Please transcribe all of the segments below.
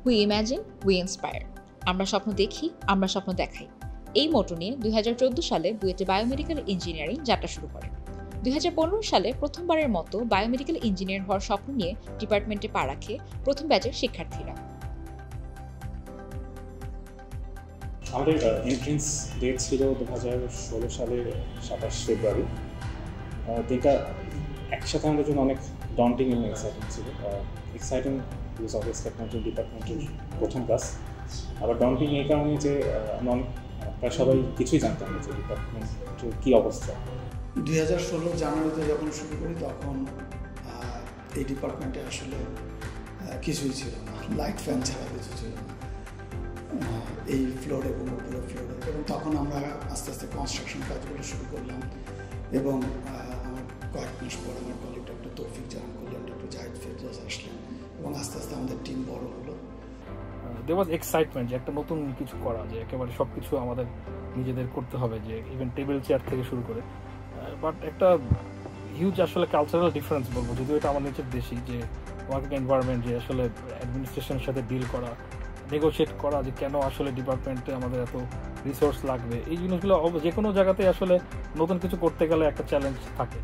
We imagine, we inspire. আমরা স্বপ্ন দেখি, আমরা স্বপ্ন দেখাই। এই মোটো নিয়ে 2014 সালে বুয়েটে বায়োমেডিক্যাল ইঞ্জিনিয়ারিং যাত্রা শুরু করে। 2015 সালে প্রথমবারের মতো বায়োমেডিক্যাল ইঞ্জিনিয়ার হওয়ার স্বপ্ন নিয়ে ডিপার্টমেন্টে পা রাখে প্রথম ব্যাচের শিক্ষার্থীরা। আমাদের এন্ট্রেন্স ডেট ছিল 2016 সালের 27 ফেব্রুয়ারি। দিনটা একসাথে আমাদের জন্য অনেক ডন্টিং এবং এক্সাইটিং ছিল। এক্সাইটিং বিকজ অবভিয়াসলি আপনাদের ডিপার্টমেন্টের প্রথম ক্লাস, আবার ডন্টিং এই কারণে যে আমরা অনেক প্রায় সবাই কিছুই জানতাম না যে ডিপার্টমেন্টের কী অবস্থা। 2016 জানুয়ারিতে যখন শুরু করি তখন এই ডিপার্টমেন্টে আসলে কিছুই ছিল না, লাইট ফ্যান ছাড়া কিছু ছিল না এই ফ্লোরে এবং উপরে ফ্লোরে। এবং তখন আমরা আস্তে আস্তে কনস্ট্রাকশন কাজগুলো শুরু করলাম এবং আমার কয়েক মাস পর আমার কলিগ ডক্টর তৌফিক জাহান করলেন, ডক্টর জাহিদ ফেরদৌস আসলেন এবং আস্তে আস্তে আমাদের টিম বড় হলো। দেয়ার ওয়াজ এক্সাইটমেন্ট যে একটা নতুন কিছু করা, যে একেবারে সব কিছু আমাদের নিজেদের করতে হবে, যে ইভেন টেবিল চেয়ার থেকে শুরু করে। বাট একটা হিউজ আসলে কালচারাল ডিফারেন্স বলবো, যদিও এটা আমার নিচের দেশি, যে ওয়ার্কিং এনভায়রনমেন্ট, যে আসলে অ্যাডমিনিস্ট্রেশনের সাথে ডিল করা, নেগোশিয়েট করা, যে কেন আসলে ডিপার্টমেন্টে আমাদের এত রিসোর্স লাগবে, এই জিনিসগুলো যে কোনো জায়গাতে আসলে নতুন কিছু করতে গেলে একটা চ্যালেঞ্জ থাকে।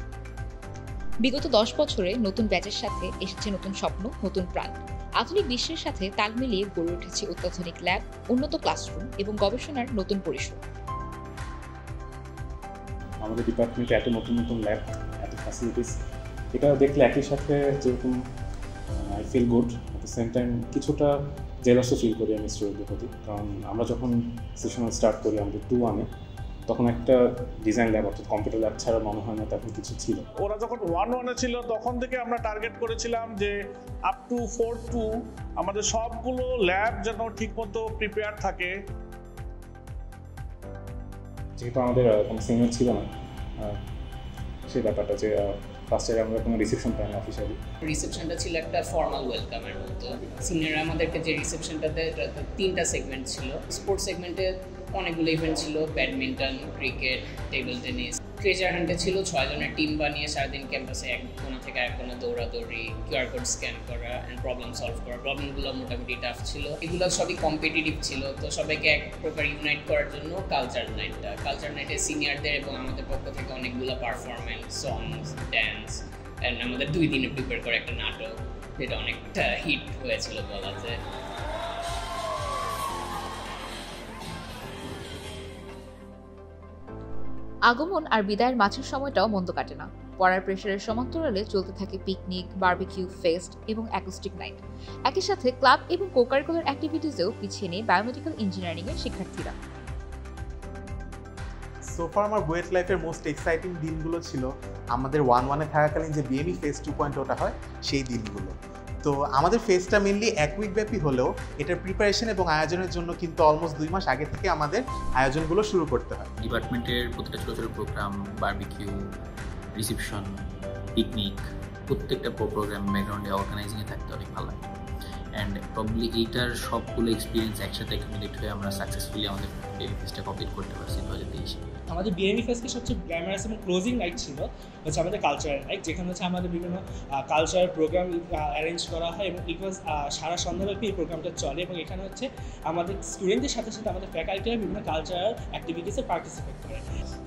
বিগত 10 বছরে নতুন ব্যাচের সাথে এসেছে নতুন স্বপ্ন, নতুন প্রাণ। আধুনিক বিশ্বের সাথে তাল মিলিয়ে গড়ে উঠেছে অত্যাধুনিক ল্যাব, উন্নত ক্লাসরুম এবং গবেষণার নতুন পরিসর। আমাদের ডিপার্টমেন্টে এত নতুন নতুন ল্যাব, এত ফ্যাসিলিটিস, এটা দেখলে একই সাথে যেরকম I feel good, at the same time কিছুটা জেলাসও ফিল করি আমি স্টুডেন্টদের প্রতি। কারণ আমরা যখন সেশনাল স্টার্ট করি আমাদের 2-1-এ, তখন একটা ডিজাইন ল্যাব অর্থাৎ কম্পিউটার ল্যাব ছাড়া মনে হয় না তখন কিছু ছিল। ওরা যখন 1-1-এ ছিল তখন থেকে আমরা টার্গেট করেছিলাম যে আপ টু 4-2 আমাদের সবগুলো ল্যাব যেন ঠিকমতো প্রিপেয়ার থাকে। যেহেতু আমাদের কোনো সিনিয়র ছিল না, সেই ব্যাপারটা যে ফার্স্ট ইয়ারে আমরা কোনো রিসেপশন পাই না অফিসিয়ালি। রিসেপশনটা ছিল একটা ফর্মাল ওয়েলকামের মতো। সিনিয়ররা আমাদেরকে যে রিসেপশনটাতে 3টা সেগমেন্ট ছিল। স্পোর্টস সেগমেন্টে অনেকগুলো ইভেন্ট ছিল, badminton, cricket, table tennis. Treasure হান্টে ছিল 6 জনের টিম বানিয়ে সারাদিন ক্যাম্পাসে এক কোণা থেকে এক কোণা দৌড়াদৌড়ি, কিউআর কোড স্ক্যান করা অ্যান্ড প্রবলেম সলভ করা। প্রবলেমগুলো মোটামুটি টাফ ছিল, এগুলো সবই কম্পিটিটিভ ছিল। তো সবাইকে এক প্রকার ইউনাইট করার জন্য কালচার নাইটে সিনিয়রদের এবং আমাদের পক্ষ থেকে অনেকগুলো পারফরমেন্স, সংস, ড্যান্স অ্যান্ড আমাদের 2 দিনে প্রিপেয়ার করে একটা নাটক, যেটা অনেকটা হিট হয়েছিল বলা যায়। আগমন আর বিদায়ের মাঝের সময়টাও মন্দ কাটে না। পড়ার প্রেশারের সমান্তরালে চলতে থাকে পিকনিক, বারবিকিউ, ফেস্ট এবং অ্যাকোস্টিক নাইট। একই সাথে ক্লাব এবং কোকারিকুলার অ্যাক্টিভিটিসেও পিছিয়ে নেই বায়োমেডিক্যাল ইঞ্জিনিয়ারিংয়ের শিক্ষার্থীরা। সোফার আমার বুয়েট লাইফের মোস্ট এক্সাইটিং দিনগুলো ছিল আমাদের 1-1-এ থাকাকালীন যে বিএমই ফেজ 2.0টা হয় সেই দিনগুলো। তো আমাদের ফেজটা মেনলি 1 উইক ব্যাপী হলেও এটার প্রিপারেশন এবং আয়োজনের জন্য কিন্তু অলমোস্ট 2 মাস আগে থেকে আমাদের আয়োজনগুলো শুরু করতে হয়। ডিপার্টমেন্টের প্রতিটা ছোটো ছোটো প্রোগ্রাম, বারবিকিউ, রিসেপশন, পিকনিক, প্রত্যেকটা প্রোগ্রাম ব্যাকগ্রাউন্ডে অর্গানাইজিংয়ে থাকতে অনেক ভালো লাগে। অ্যান্ড প্রবলি এইটার সবগুলো এক্সপিরিয়েন্স একসাথে অ্যাকুমুলেট হয়ে আমরা সাকসেসফুলি আমাদের বিএমই ফেজটা কমপ্লিট করতে পারছি 2023। আমাদের বিএমই ফেজকে সবচেয়ে গ্ল্যামারাস এবং ক্লোজিং নাইট ছিল হচ্ছে আমাদের কালচারাল নাইট, যেখানে হচ্ছে আমাদের বিভিন্ন কালচারাল প্রোগ্রাম অ্যারেঞ্জ করা হয় এবং ইট ওয়াজ সারা সন্ধ্যাব্যাপী এই প্রোগ্রামটা চলে। এবং এখানে হচ্ছে আমাদের স্টুডেন্টদের সাথে সাথে আমাদের ফ্যাকাল্টিরা বিভিন্ন কালচারাল অ্যাক্টিভিটিসে পার্টিসিপেট করে।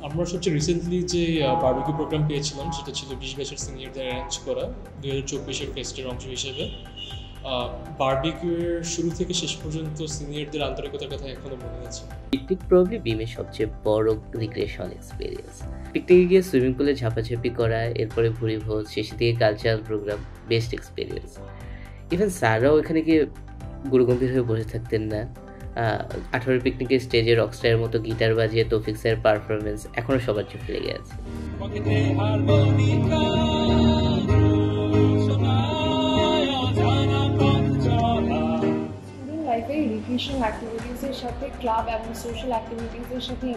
আমরা সবচেয়ে রিসেন্টলি যে বারবিকিউ প্রোগ্রাম পেয়েছিলাম সেটা ছিল 20 ব্যাচের সিনিয়রদের অ্যারেঞ্জ করা 2024-এর ফেস্টের অংশ হিসেবে। বারবিকিউয়ের শুরু থেকে শেষ পর্যন্ত সিনিয়রদের আন্তরিকতার কথা এখনো মনে আছে। পিকনিক প্রবলি বিমের সবচেয়ে বড় রিক্রিয়েশন এক্সপিরিয়েন্স। পিকনিকে গিয়ে সুইমিং পুলে ঝাপাঝাপি করা, এরপরে ভুরি ভোজ, শেষে দিকে cultural program, best experience. Even স্যাররাও এখানে গিয়ে গুরুগম্ভীর হয়ে বসে থাকতেন না। 18 পিকনিকের স্টেজে রকস্টারের মতো গিটার বাজিয়ে তৌফিক স্যারের পারফরমেন্স এখনও সবার চোখে লেগে আছে। রিক্রিয়েশনাল অ্যাক্টিভিটিসের সাথে ক্লাব এবং সোশ্যাল অ্যাক্টিভিটিসের সাথে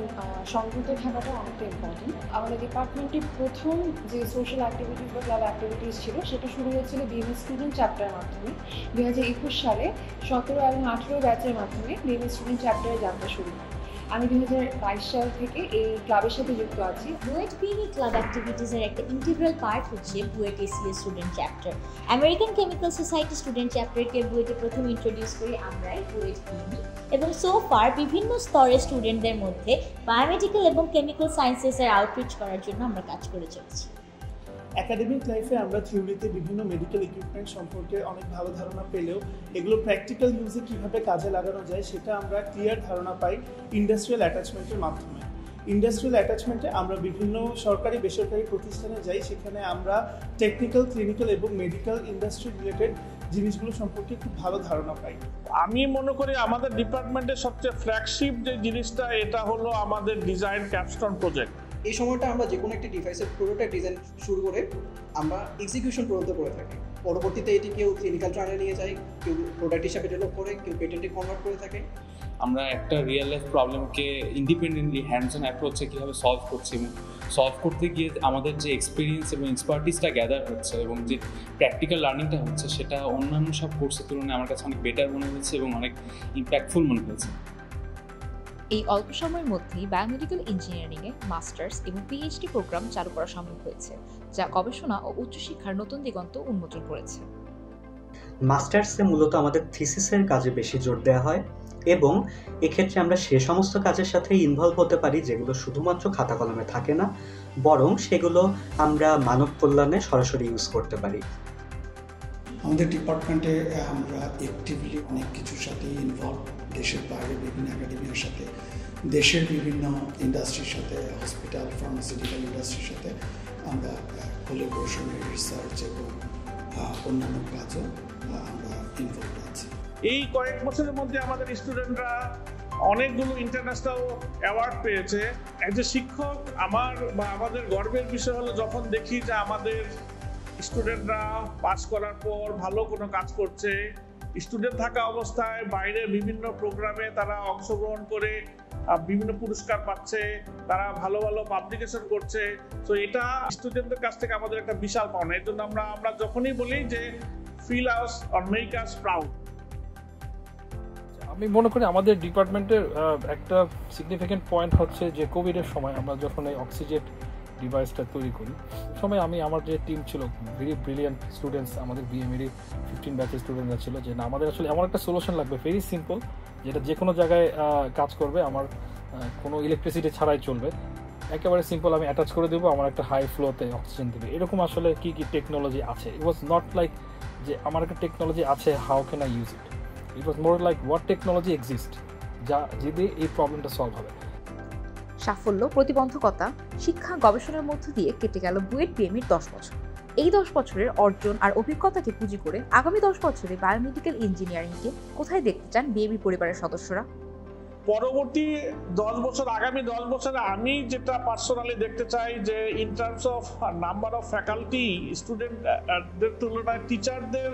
সংযুক্ত থাকাটা অনেকটা ইম্পর্টেন্ট। আমাদের ডিপার্টমেন্টের প্রথম যে সোশ্যাল অ্যাক্টিভিটিস বা ক্লাব অ্যাক্টিভিটিস ছিল সেটা শুরু হয়েছিল বিএমএস স্টুডেন্ট চ্যাপ্টারের মাধ্যমে। 2021 সালে 17 এবং 18 ব্যাচের মাধ্যমে বিএমএস স্টুডেন্ট চ্যাপ্টারে যাত্রা শুরু হয়। আমি 2022 সাল থেকে এই ক্লাবের সাথে যুক্ত আছি। বুয়েট বিএমই ক্লাব অ্যাক্টিভিটিসের একটা ইন্টিগ্রাল পার্ট হচ্ছে BUET ACA student chapter. American chemical society student চ্যাপ্টারকে বুয়েটে প্রথম ইন্ট্রোডিউস করি আমরাই, বুয়েট বিএমই। এবং সো ফার বিভিন্ন স্তরের স্টুডেন্টদের মধ্যে বায়োমেডিক্যাল এবং কেমিক্যাল সায়েন্সেসের আউটরিচ করার জন্য আমরা কাজ করে চলেছি। একাডেমিক লাইফে আমরা থিওরিতে বিভিন্ন মেডিকেল ইকুইপমেন্ট সম্পর্কে অনেক ভালো ধারণা পেলেও এগুলো প্র্যাকটিক্যাল ইউজে কীভাবে কাজে লাগানো যায় সেটা আমরা ক্লিয়ার ধারণা পাই ইন্ডাস্ট্রিয়াল অ্যাটাচমেন্টের মাধ্যমে। ইন্ডাস্ট্রিয়াল অ্যাটাচমেন্টে আমরা বিভিন্ন সরকারি বেসরকারি প্রতিষ্ঠানে যাই, সেখানে আমরা টেকনিক্যাল, ক্লিনিক্যাল এবং মেডিকেল ইন্ডাস্ট্রি রিলেটেড জিনিসগুলো সম্পর্কে খুব ভালো ধারণা পাই। আমি মনে করি আমাদের ডিপার্টমেন্টের সবচেয়ে ফ্ল্যাগশিপ যে জিনিসটা এটা হলো আমাদের ডিজাইন ক্যাপস্টোন প্রজেক্ট। এই সময়টা আমরা যে কোনো একটি ডিভাইসের প্রোটোটাইপ ডিজাইন শুরু করে আমরা এক্সিকিউশন পর্যন্ত করে থাকি। পরবর্তীতে এটি কেউ ক্লিনিক্যাল ট্রায়ালে নিয়ে যায়, কেউ প্রোডাক্ট হিসাবে ডেভেলপ করে, কেউ পেটেন্টে কনভার্ট করে থাকে। আমরা একটা রিয়েল লাইফ প্রবলেমকে ইন্ডিপেন্ডেন্টলি হ্যান্ডস অন অ্যাপ্রোচে কীভাবে সলভ করছি এবং সলভ করতে গিয়ে আমাদের যে এক্সপিরিয়েন্স এবং এক্সপার্টিসটা গ্যাদার হচ্ছে এবং যে প্র্যাকটিক্যাল লার্নিংটা হচ্ছে সেটা অন্যান্য সব কোর্সের তুলনায় আমার কাছে অনেক বেটার মনে হয়েছে এবং অনেক ইম্প্যাক্টফুল মনে হয়েছে। এই অল্প সময়ের মধ্যেই বায়োমেডিক্যাল ইঞ্জিনিয়ারিংয়ে মাস্টার্স এবং পিএইচডি প্রোগ্রাম চালু করা সম্ভব হয়েছে, যা গবেষণা ও উচ্চশিক্ষার নতুন দিগন্ত উন্মোচন করেছে। মাস্টার্সে মূলত আমাদের থিসিসের কাজে বেশি জোর দেওয়া হয় এবং এক্ষেত্রে আমরা সে সমস্ত কাজের সাথে ইনভলভ হতে পারি যেগুলো শুধুমাত্র খাতা কলমে থাকে না, বরং সেগুলো আমরা মানব কল্যাণে সরাসরি ইউজ করতে পারি। আমাদের ডিপার্টমেন্টে আমরা অ্যাক্টিভলি অনেক কিছুর সাথে ইনভলভ, দেশের বাইরে বিভিন্ন একাডেমির সাথে, দেশের বিভিন্ন ইন্ডাস্ট্রির সাথে, হসপিটাল, ফার্মাসিউটিক্যাল ইন্ডাস্ট্রির সাথে আমরা কোলাবোরেশনে, রিসার্চ এবং অন্যান্য কাজও আমরা ইনভলভ আছি। এই কয়েক বছরের মধ্যে আমাদের স্টুডেন্টরা অনেকগুলো ইন্টারন্যাশনাল অ্যাওয়ার্ড পেয়েছে। অ্যাজ এ শিক্ষক আমাদের গর্বের বিষয় হলো যখন দেখি যে আমাদের স্টুডেন্টরা পাস করার পর ভালো কোনো কাজ করছে, স্টুডেন্ট থাকা অবস্থায় বাইরে বিভিন্ন প্রোগ্রামে তারা অংশগ্রহণ করে বিভিন্ন পুরস্কার পাচ্ছে, তারা ভালো ভালো পাবলিকেশন করছে। তো এটা স্টুডেন্টদের কাছ থেকে আমাদের একটা বিশাল পাওনা। এর জন্য আমরা যখনই বলি যে feel us or make us proud. আমি মনে করি আমাদের ডিপার্টমেন্টের একটা সিগনিফিকেন্ট পয়েন্ট হচ্ছে যে কোভিডের সময় আমরা যখন এই অক্সিজেন ডিভাইসটা তৈরি করি, সময় আমার যে টিম ছিল ভেরি ব্রিলিয়ান্ট স্টুডেন্টস, আমাদের বিএমএরই 15 ব্যাচের স্টুডেন্টরা ছিল, যে না আমাদের আসলে এমন একটা সলিউশন লাগবে ভেরি সিম্পল, যেটা যে কোনো জায়গায় কাজ করবে, আমার কোনো ইলেকট্রিসিটি ছাড়াই চলবে, একেবারে সিম্পল, আমি অ্যাটাচ করে দেবো, আমার একটা হাই ফ্লোতে অক্সিজেন দেবে। এরকম আসলে কি কি টেকনোলজি আছে, ইট ওয়াজ নট লাইক যে আমার একটা টেকনোলজি আছে, how can I use it, it was more like what technology exist, যা যদি এই প্রবলেমটা সলভ হবে। সাফল্য, প্রতিবন্ধকতা, শিক্ষা, গবেষণার মধ্য দিয়ে কেটে গেল বুয়েট বিএমইর 10 বছর। এই 10 বছরের অর্জন আর অভিজ্ঞতাকে পুঁজি করে আগামী 10 বছরে বায়োমেডিক্যাল ইঞ্জিনিয়ারিংকে কোথায় দেখতে চান বিএমই পরিবারের সদস্যরা? পরবর্তী 10 বছর, আগামী 10 বছরে আমি যেটা পার্সোনালি দেখতে চাই যে in terms of number of faculty, স্টুডেন্টদের তুলনায় টিচারদের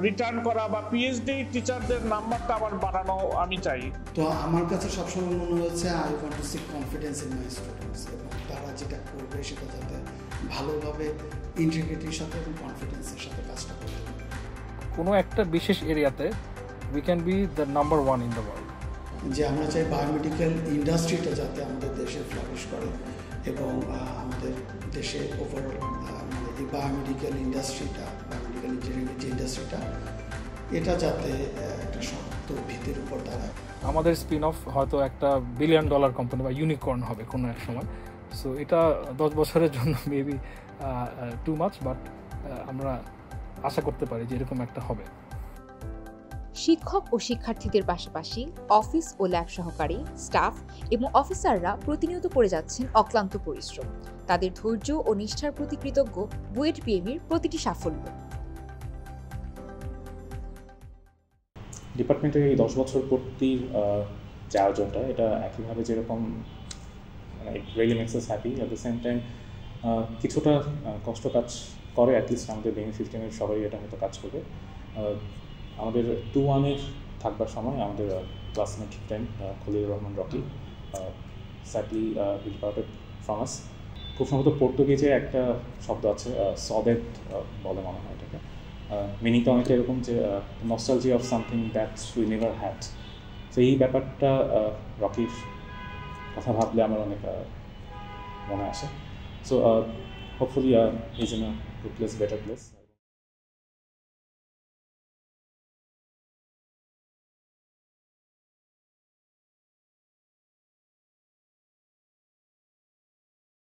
রিটার্ন করা বা পিএইচডি টিচারদের নাম্বারটা আবার বাড়ানো আমি চাই। তো আমার কাছে সবসময় মনে হচ্ছে I want to see confidence in my students, এবং তারা যেটা করবে সেটা যাতে ভালোভাবে ইন্টিগ্রিটির সাথে এবং কনফিডেন্সের সাথে কাজটা করতে পারে। কোনো একটা বিশেষ এরিয়াতে we can be the number 1 in the world. যে আমরা চাই বায়োমেডিক্যাল ইন্ডাস্ট্রিটা যাতে আমাদের দেশে ফ্লারিশ করে এবং আমাদের দেশে ওভারঅল মানে এই বায়োমেডিক্যাল ইন্ডাস্ট্রিটা, বায়োমেডিক্যাল ইঞ্জিনিয়ারিং যে ইন্ডাস্ট্রিটা, এটা যাতে একটা শক্ত ভিত্তির উপর দাঁড়ায়। আমাদের স্পিন অফ হয়তো একটা $1 বিলিয়ন কোম্পানি বা ইউনিকর্ন হবে কোনো এক সময়। সো এটা 10 বছরের জন্য মেবি টু মাচ, বাট আমরা আশা করতে পারি যে এরকম একটা হবে। শিক্ষক ও শিক্ষার্থীদের পাশাপাশি অফিস ও ল্যাব সহকারী, স্টাফ এবং অফিসাররা প্রতিনিয়ত করে যাচ্ছেন অক্লান্ত পরিশ্রম। তাদের ধৈর্য ও নিষ্ঠার প্রতি কৃতজ্ঞ বুয়েট বিএমইর প্রতিটি সাফল্য। ডিপার্টমেন্টের এই 10 বছর পূর্তির যে আয়োজনটা, এটা একইভাবে যেরকম মানে it really makes us happy, at the same time কিছুটা কষ্ট কাজ করে, অ্যাটলিস্ট আমাদের বিএমই 15-এর সবাই এটা হয়তো কাজ করবে। আমাদের 2-1-এর থাকবার সময় আমাদের classmate friend Khalilur Rahman Rocky sadly departed from আস। খুব সম্ভবত পর্তুগিজে একটা শব্দ আছে সদেট বলে মনে হয় এটাকে, মিনিংটা অনেকটা এরকম যে nostalgic of something that we never had. তো এই ব্যাপারটা রকির কথা ভাবলে আমার অনেক মনে আসে। So hopefully is in a good place, better place.